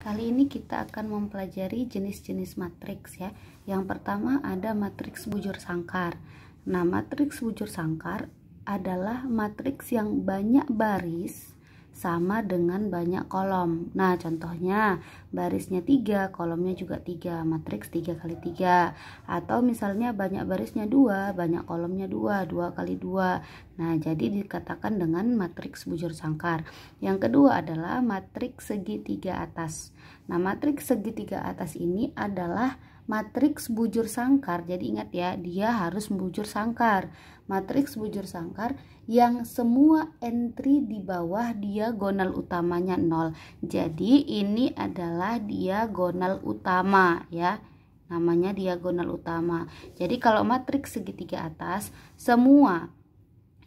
Kali ini kita akan mempelajari jenis-jenis matriks ya. Yang pertama ada matriks bujur sangkar. Nah, matriks bujur sangkar adalah matriks yang banyak baris sama dengan banyak kolom. Nah, contohnya barisnya 3, kolomnya juga 3, matriks 3 kali 3. Atau misalnya banyak barisnya 2, banyak kolomnya 2, 2 kali 2. Nah, jadi dikatakan dengan matriks bujur sangkar. Yang kedua adalah matriks segitiga atas. Nah, matriks segitiga atas ini adalah matriks bujur sangkar. Jadi ingat ya, dia harus bujur sangkar. Matriks bujur sangkar yang semua entry di bawah diagonal utamanya 0. Jadi ini adalah diagonal utama ya. Namanya diagonal utama. Jadi kalau matriks segitiga atas, semua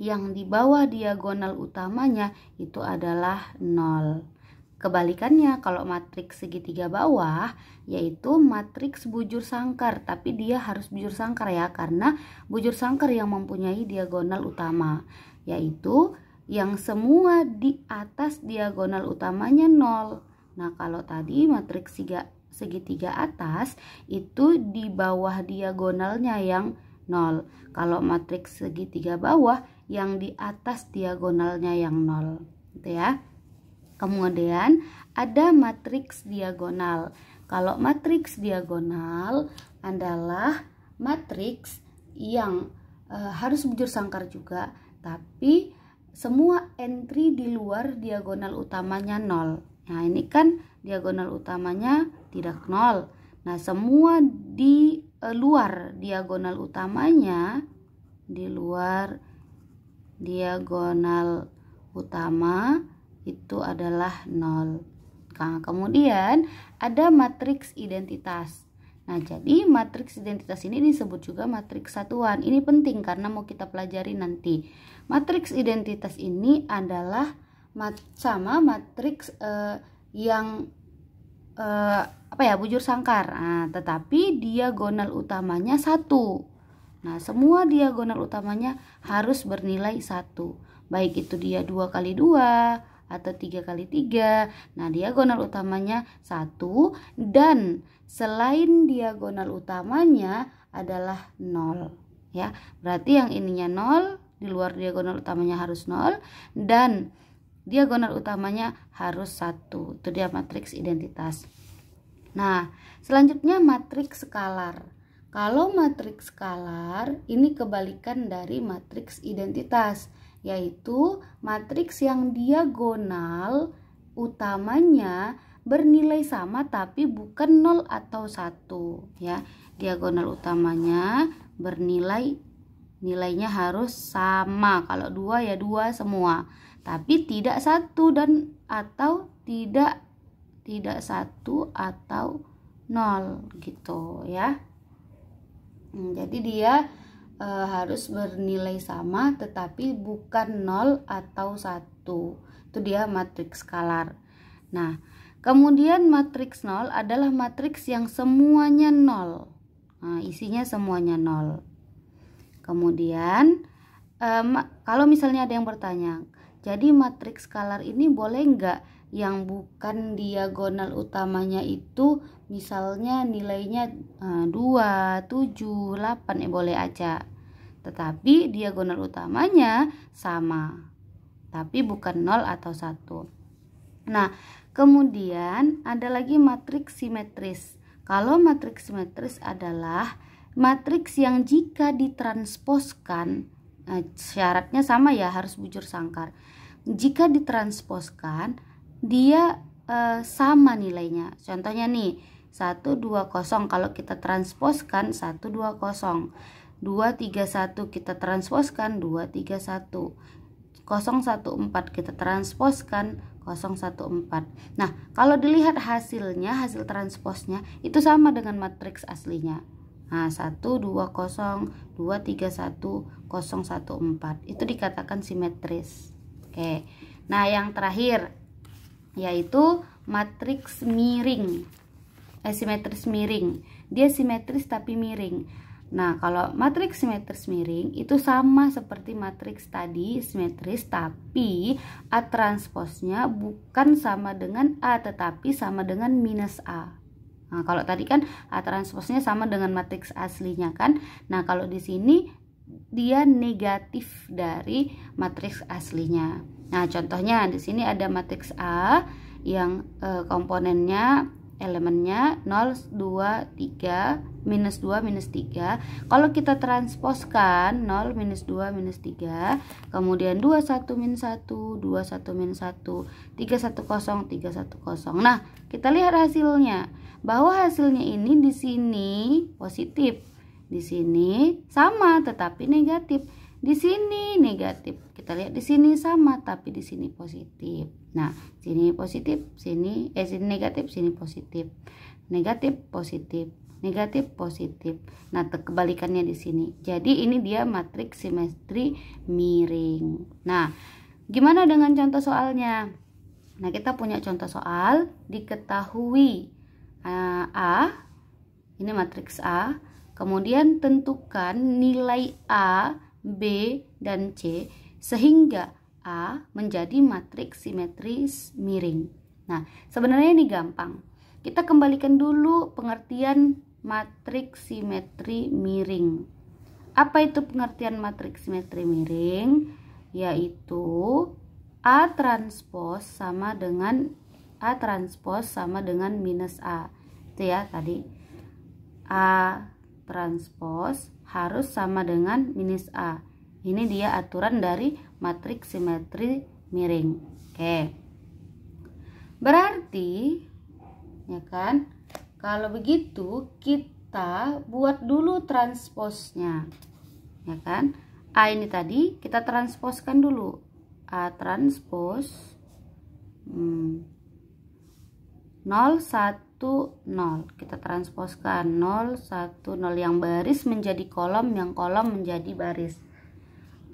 yang di bawah diagonal utamanya itu adalah 0. Kebalikannya kalau matriks segitiga bawah yaitu matriks bujur sangkar, tapi dia harus bujur sangkar ya, karena bujur sangkar yang mempunyai diagonal utama yaitu yang semua di atas diagonal utamanya 0. Nah, kalau tadi matriks segitiga atas itu di bawah diagonalnya yang 0. Kalau matriks segitiga bawah yang di atas diagonalnya yang 0 gitu ya. Kemudian ada matriks diagonal. Kalau matriks diagonal adalah matriks yang harus bujur sangkar juga, tapi semua entry di luar diagonal utamanya 0. Nah, ini kan diagonal utamanya tidak 0. Nah, semua di luar diagonal utamanya, di luar diagonal utama itu adalah 0. Nah, kemudian ada matriks identitas. Nah, jadi matriks identitas ini disebut juga matriks satuan. Ini penting karena mau kita pelajari nanti. Matriks identitas ini adalah sama matriks yang bujur sangkar. Nah, tetapi diagonal utamanya 1. Nah, semua diagonal utamanya harus bernilai 1. Baik itu dia 2 kali 2 atau 3 kali 3. Nah, diagonal utamanya 1 dan selain diagonal utamanya adalah 0 ya. Berarti yang ininya 0, di luar diagonal utamanya harus 0 dan diagonal utamanya harus 1. Itu dia matriks identitas. Nah, selanjutnya matriks skalar. Kalau matriks skalar ini kebalikan dari matriks identitas, yaitu matriks yang diagonal utamanya bernilai sama tapi bukan 0 atau 1 ya. Diagonal utamanya nilainya harus sama. Kalau 2 ya 2 semua, tapi tidak 1 dan atau tidak 1 atau 0 gitu ya. Jadi dia harus bernilai sama tetapi bukan 0 atau 1. Itu dia matriks skalar. Nah, kemudian matriks 0 adalah matriks yang semuanya 0. Nah, isinya semuanya 0. Kemudian kalau misalnya ada yang bertanya, jadi matriks skalar ini boleh nggak yang bukan diagonal utamanya itu misalnya nilainya 2, 7, 8 boleh aja. Tetapi diagonal utamanya sama. Tapi bukan 0 atau 1. Nah, kemudian ada lagi matriks simetris. Kalau matriks simetris adalah matriks yang jika ditransposkan, syaratnya sama ya, harus bujur sangkar. Jika ditransposkan dia sama nilainya. Contohnya nih 120, kalau kita transposkan 120. 231 kita transposkan 231. 014 kita transposkan 014. Nah, kalau dilihat hasilnya, hasil transposnya itu sama dengan matriks aslinya. Nah, 120, 231, 014 itu dikatakan simetris. Oke. Nah, yang terakhir yaitu matriks miring. Simetris miring. Dia simetris tapi miring. Nah, kalau matriks simetris miring itu sama seperti matriks tadi simetris, tapi A transposnya bukan sama dengan A, tetapi sama dengan minus A. Nah, kalau tadi kan A transposnya sama dengan matriks aslinya kan. Nah, kalau di sini dia negatif dari matriks aslinya. Nah, contohnya di sini ada matriks A yang komponennya elemennya 0, 2, 3, minus 2, minus 3. Kalau kita transposkan 0, minus 2, minus 3, kemudian 2, 1, minus 1, 2, 1, minus 1, 3, 1, 0, 3, 1, 0. Nah, kita lihat hasilnya. Bahwa hasilnya ini di sini positif. Di sini sama tetapi negatif. Di sini negatif. Kita lihat di sini sama tapi di sini positif. Nah, sini positif, sini negatif, sini positif. Negatif, positif, negatif, positif. Nah, kebalikannya di sini. Jadi ini dia matriks simetri miring. Nah, gimana dengan contoh soalnya? Nah, kita punya contoh soal. Diketahui A, ini matriks A. Kemudian tentukan nilai A, B, dan C sehingga A menjadi matriks simetris miring. Nah, sebenarnya ini gampang. Kita kembalikan dulu pengertian matriks simetri miring. Apa itu pengertian matriks simetri miring? Yaitu A transpos sama dengan minus A. Itu ya tadi. A transpos harus sama dengan minus A. Ini dia aturan dari matriks simetri miring. Oke. Berarti ya kan, kalau begitu kita buat dulu transposnya. Ya kan? A ini tadi kita transposkan dulu. A transpos 0, 1, 0. Kita transposkan 0, 1, 0. Yang baris menjadi kolom, yang kolom menjadi baris.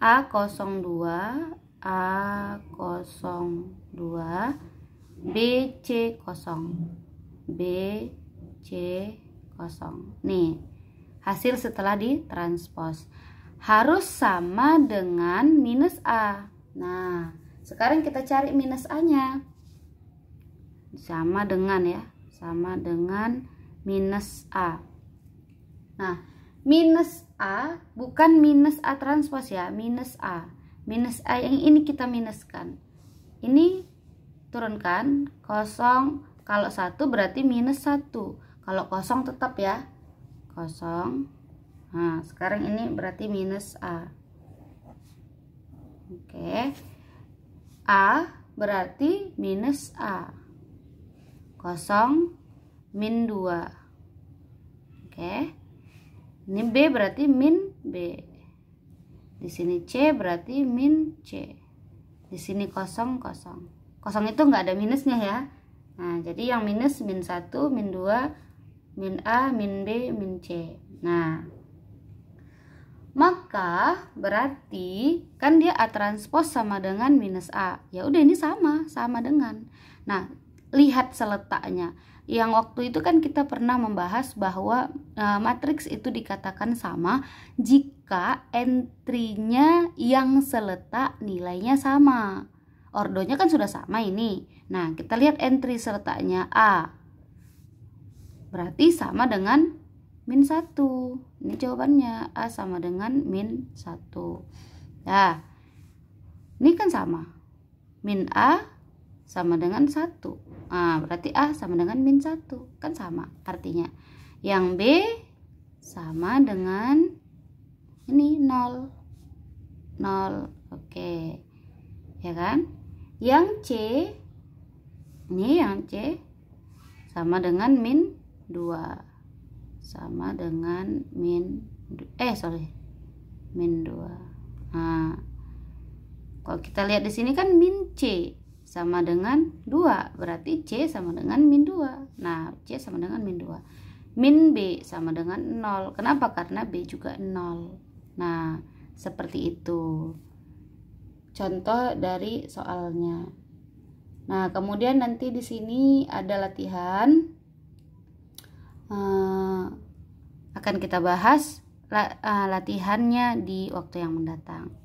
A02, A02, BC0, BC0. Nih, hasil setelah ditranspos harus sama dengan minus A. Nah, sekarang kita cari minus A-nya. Sama dengan ya, sama dengan minus A. Nah, minus A bukan minus A transpos ya, minus A. Minus A yang ini kita minuskan. Ini turunkan, kosong. Kalau 1 berarti minus 1. Kalau kosong tetap ya, kosong. Nah, sekarang ini berarti minus A. Oke. A berarti minus A. Kosong, min 2. Oke. Ini B berarti min B. Di sini C berarti min C. Di sini kosong, kosong. Kosong itu nggak ada minusnya ya. Nah, jadi yang minus min 1, min 2, min A, min B, min C. Nah, maka berarti kan dia A transpos sama dengan minus A. Ya udah, ini sama dengan. Nah, lihat seletaknya. Yang waktu itu kan kita pernah membahas bahwa matriks itu dikatakan sama jika entry-nya yang seletak nilainya sama. Ordonya kan sudah sama ini. Nah, kita lihat entry seletaknya A. Berarti sama dengan min 1. Ini jawabannya, A sama dengan min 1. Nah, ini kan sama. Min A sama dengan 1. Nah, berarti A sama dengan min 1. Kan sama artinya. Yang B sama dengan ini 0. 0. Oke. Ya kan? Yang C, ini yang C sama dengan min 2. Sama dengan min 2. Nah, kalau kita lihat di sini kan min C sama dengan 2, berarti C sama dengan min 2. Nah, C sama dengan min 2. Min B sama dengan 0. Kenapa? Karena B juga 0. Nah, seperti itu contoh dari soalnya. Nah, kemudian nanti di sini ada latihan, akan kita bahas latihannya di waktu yang mendatang.